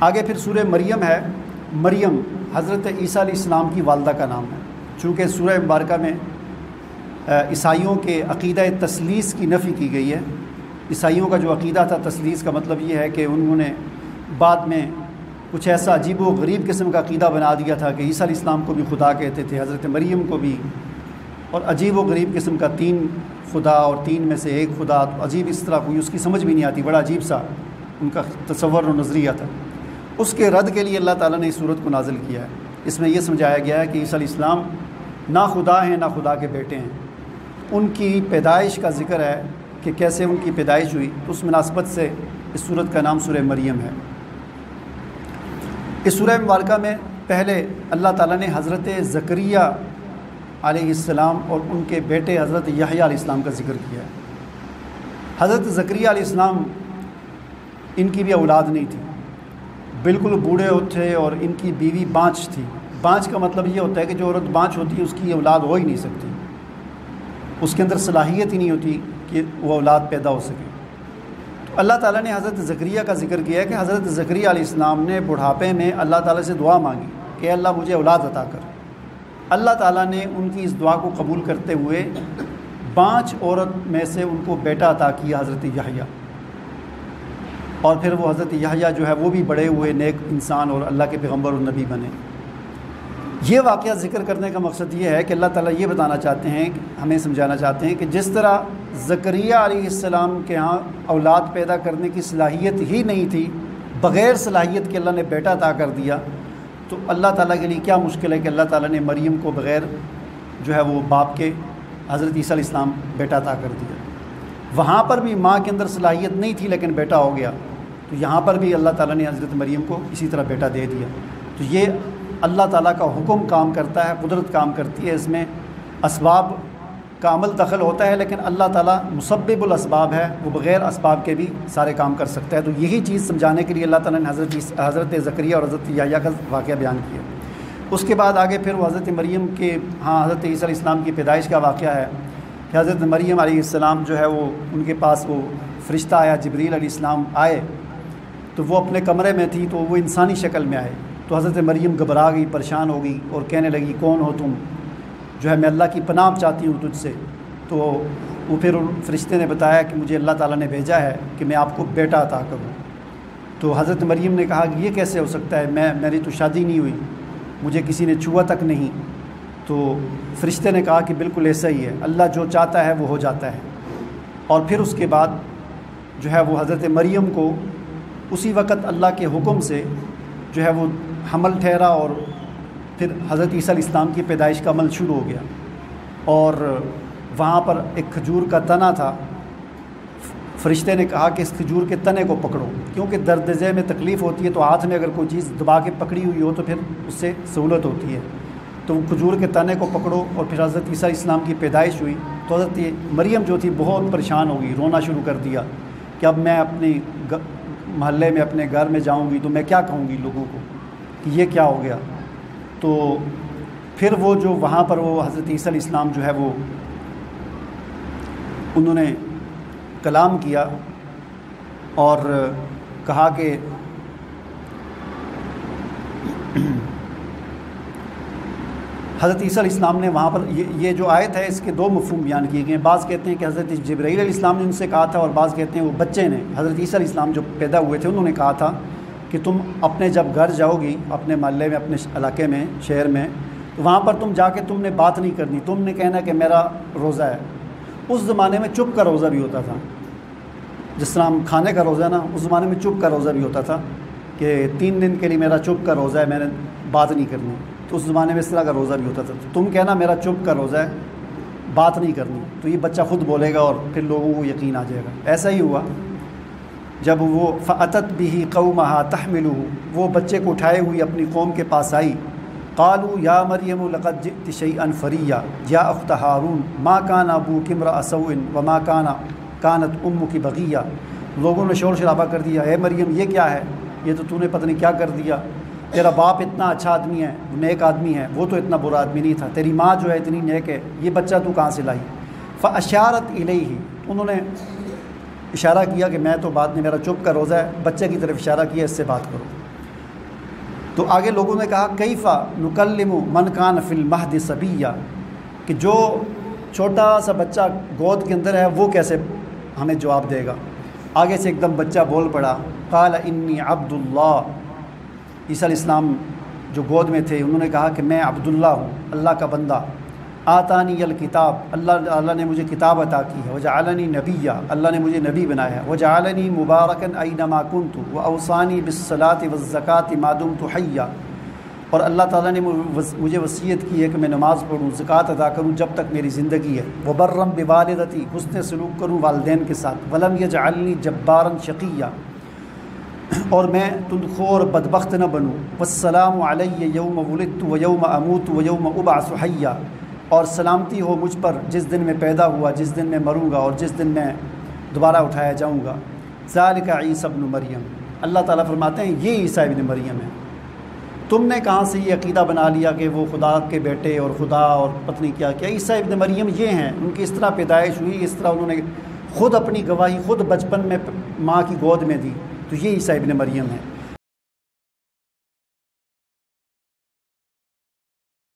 آگے پھر سورہ مریم ہے۔ مریم حضرت عیسیٰ علیہ السلام کی والدہ کا نام ہے، چونکہ سورہ مبارکہ میں عیسائیوں کے عقیدہ تثلیث کی نفی کی گئی ہے۔ عیسائیوں کا جو عقیدہ تھا تثلیث کا مطلب یہ ہے کہ انہوں نے بعد میں کچھ ایسا عجیب و غریب قسم کا عقیدہ بنا دیا تھا کہ عیسیٰ علیہ السلام کو بھی خدا کہتے تھے، حضرت مریم کو بھی، اور عجیب و غریب قسم کا 3 خدا اور 3 میں سے 1 خدا، تو عجیب اس طرح کوئی اس کی سمجھ بھی نہیں آتی، بڑا عجیب سا ان کا تصور و نظریہ تھا۔ اس کے رد کے لیے اللہ تعالیٰ نے اس صورت کو نازل کیا ہے۔ اس میں یہ سمجھایا گیا ہے کہ عیسیٰ علیہ السلام نہ خدا ہیں نہ خدا کے بیٹے ہیں۔ ان کی پیدائش کا ذکر ہے کہ کیسے ان کی پیدائش ہوئی، تو اس مناسبت سے اس سورت کا نام سورہ مریم ہے۔ اس سورہ مبارکہ میں پہلے اللہ تعالیٰ نے حضرت زکریا علیہ السلام اور ان کے بیٹے حضرت یحییٰ علیہ السلام کا ذکر کیا ہے۔ حضرت زکریا علیہ السلام ان کی بھی اولاد نہیں تھی، بالکل بوڑھے تھے، اور ان کی بیوی بانچ تھی۔ بانچ کا مطلب یہ ہوتا ہے کہ جو عورت بانچ ہوتی ہے اس کی اولاد ہو ہی نہیں سکتی، اس کے اندر صلاحیت ہی نہیں ہوتی کہ وہ اولاد پیدا ہو سکے۔ تو اللہ تعالیٰ نے حضرت زکریا کا ذکر کیا ہے کہ حضرت زکریا علیہ السلام نے بڑھاپے میں اللہ تعالیٰ سے دعا مانگی کہ اللہ مجھے اولاد عطا کر۔ اللہ تعالیٰ نے ان کی اس دعا کو قبول کرتے ہوئے 5 عورت میں سے ان کو بیٹا عطا کیا، حضرت یحییٰ، اور پھر وہ حضرت یحییٰ جو ہے وہ بھی بڑے ہوئے، نیک انسان اور اللہ کے پیغمبر اور نبی بنے۔ یہ واقعہ ذکر کرنے کا مقصد یہ ہے کہ اللہ تعالیٰ یہ بتانا چاہتے ہیں، ہمیں سمجھانا چاہتے ہیں کہ جس طرح زکریا علیہ السلام کے ہاں اولاد پیدا کرنے کی صلاحیت ہی نہیں تھی، بغیر صلاحیت کے اللہ نے بیٹا عطا کر دیا، تو اللہ تعالیٰ کے لیے کیا مشکل ہے کہ اللہ تعالیٰ نے مریم کو بغیر جو ہے وہ باپ کے حضرت عیسیٰ علیہ السلام بیٹا عطا کر دیا۔ وہاں پر بھی ماں کے اندر صلاحیت نہیں تھی لیکن بیٹا ہو گیا، تو یہاں پر بھی اللہ تعالیٰ نے حضرت مریم کو اسی طرح بیٹا دے دیا۔ تو یہ اللہ تعالیٰ کا حکم کام کرتا ہے، قدرت کام کرتی ہے، اس میں اسباب کا عمل دخل ہوتا ہے، لیکن اللہ تعالیٰ مسبب الاسباب ہے، وہ بغیر اسباب کے بھی سارے کام کر سکتا ہے۔ تو یہی چیز سمجھانے کے لیے اللہ تعالیٰ نے حضرت زکریا اور حضرت یحییٰ کا واقعہ بیان کیا۔ اس کے بعد آگے پھر وہ حضرت مریم کے ہاں حضرت عیسیٰ علیہ السلام کی پیدائش کا واقعہ ہے کہ حضرت مریم علیہ السلام جو ہے وہ ان کے پاس وہ فرشتہ آیا، جبریل علیہ السلام آئے، تو وہ اپنے کمرے میں تھی، تو وہ انسانی شکل میں آئے، تو حضرت مریم گھبرا گئی، پریشان ہو گئی اور کہنے لگی کون ہو تم، جو ہے میں اللہ کی پناہ چاہتی ہوں تجھ سے۔ تو وہ پھر فرشتے نے بتایا کہ مجھے اللہ تعالیٰ نے بھیجا ہے کہ میں آپ کو بیٹا عطا کروں۔ تو حضرت مریم نے کہا کہ یہ کیسے ہو سکتا ہے، میری تو شادی نہیں ہوئی، مجھے کسی نے چھوا تک نہیں۔ تو فرشتے نے کہا کہ بالکل ایسا ہی ہے، اللہ جو چاہتا ہے وہ ہو جاتا ہے۔ اور پھر اس کے بعد جو ہے وہ حضرت مریم کو اسی وقت اللہ کے حکم سے جو ہے وہ حمل ٹھہرا، اور پھر حضرت عیسیٰ علیہ السلام کی پیدائش کا عمل شروع ہو گیا۔ اور وہاں پر ایک کھجور کا تنا تھا، فرشتے نے کہا کہ اس کھجور کے تنے کو پکڑو، کیونکہ درد ذہ میں تکلیف ہوتی ہے تو ہاتھ میں اگر کوئی چیز دبا کے پکڑی ہوئی ہو تو پھر اس سے سہولت ہوتی ہے، تو وہ کھجور کے تنے کو پکڑو۔ اور پھر حضرت عیسیٰ علیہ السلام کی پیدائش ہوئی، تو حضرت مریم جو تھی بہت پریشان ہو گئی، رونا شروع کر دیا کہ اب میں اپنے محلے میں اپنے گھر میں جاؤں گی تو میں کیا کہوں گی لوگوں کو کہ یہ کیا ہو گیا۔ تو پھر وہ جو وہاں پر وہ حضرت عیسیٰ علیہ السلام جو ہے وہ انہوں نے کلام کیا اور کہا کہ حضرت عیسیٰ علیہ السلام نے وہاں پر یہ جو آیت ہے اس کے 2 مفہوم بیان کیے گئے ہیں۔ بعض کہتے ہیں کہ حضرت جبرائیل علیہ السلام نے ان سے کہا تھا، اور بعض کہتے ہیں وہ بچے نے، حضرت عیسیٰ علیہ السلام جو پیدا ہوئے تھے انہوں نے کہا تھا کہ تم اپنے جب گھر جاؤ گی، اپنے محلے میں، اپنے علاقے میں، شہر میں، تو وہاں پر تم جا کے تم نے بات نہیں کرنی، تم نے کہنا کہ میرا روزہ ہے۔ اس زمانے میں چپ کا روزہ بھی ہوتا تھا، جس طرح ہم کھانے کا روزہ ہے نا، اس زمانے میں چپ کا روزہ بھی ہوتا تھا کہ 3 دن کے لیے میرا چپ کا روزہ ہے، میں نے بات نہیں کرنی۔ تو اس زمانے میں اس طرح کا روزہ بھی ہوتا تھا، تو تم کہنا میرا چپ کا روزہ ہے، بات نہیں کرنی، تو یہ بچہ خود بولے گا اور پھر لوگوں کو یقین آ جائے گا۔ ایسا ہی ہوا جب وہ فأتت به قومها تحمله، وہ بچے کو اٹھائے ہوئی اپنی قوم کے پاس آئی، قالوا یا مریم لقد جئت شیئا فریا یا اخت ہارون ما کان ابوک امرأ سوء وما کانت امک بغیہ۔ لوگوں نے شور شرابہ کر دیا، اے مریم یہ کیا ہے، یہ تو نے پتہ نہیں کیا کر دیا، تیرا باپ اتنا اچھا آدمی ہے، نیک آدمی ہے، وہ تو اتنا برا آدمی نہیں تھا، تیری ماں جو ہے اتنی نیک ہے، یہ بچہ تو کہاں سے لائی؟ فاشارت الیہ، انہوں نے اشارہ کیا کہ میں تو بات نہیں، میرا چپ کا روزہ ہے، بچے کی طرف اشارہ کیا اس سے بات کرو۔ تو آگے لوگوں نے کہا کیفا نکلم من کان فی المہد صبیہ، کہ جو چھوٹا سا بچہ گود کے اندر ہے وہ کیسے ہمیں جواب دے گا۔ آگے سے ایک دم بچہ بول پڑا، قال انی عبد اللہ، عیسیٰ علیہ السلام جو گود میں تھے انہوں نے کہا کہ میں عبداللہ ہوں، اللہ کا بندہ، آتانی الکتاب، اللہ نے مجھے کتاب عطا کی ہے، وجعلنی نبیہ، اللہ نے مجھے نبی بنایا ہے، وجعلنی مبارکا اینما کنت واوصانی بالصلاۃ والزکاۃ ما دمت حیا، اور اللہ تعالیٰ نے مجھے وصیت کی ہے کہ میں نماز پڑھوں، زکوٰۃ ادا کروں جب تک میری زندگی ہے، وبرم بوالدتی، حسن سلوک کروں والدین کے ساتھ، ولم یجعلنی جبارا شقیا، اور میں تندخور بدبخت نہ بنوں، والسلام علی یوم ولدت و یوم اموت و یوم ابعث حیا، اور سلامتی ہو مجھ پر جس دن میں پیدا ہوا، جس دن میں مروں گا اور جس دن میں دوبارہ اٹھایا جاؤں گا۔ ذالک عیسی ابن مریم، اللہ تعالیٰ فرماتے ہیں یہ عیسیٰ ابن مریم ہے۔ تم نے کہاں سے یہ عقیدہ بنا لیا کہ وہ خدا کے بیٹے اور خدا اور پتنی کیا عیسیٰ ابن مریم یہ ہیں، ان کی اس طرح پیدائش ہوئی، اس طرح انہوں نے خود اپنی گواہی خود بچپن میں ماں کی گود میں دی، تو یہ عیسیٰ ابن مریم ہے۔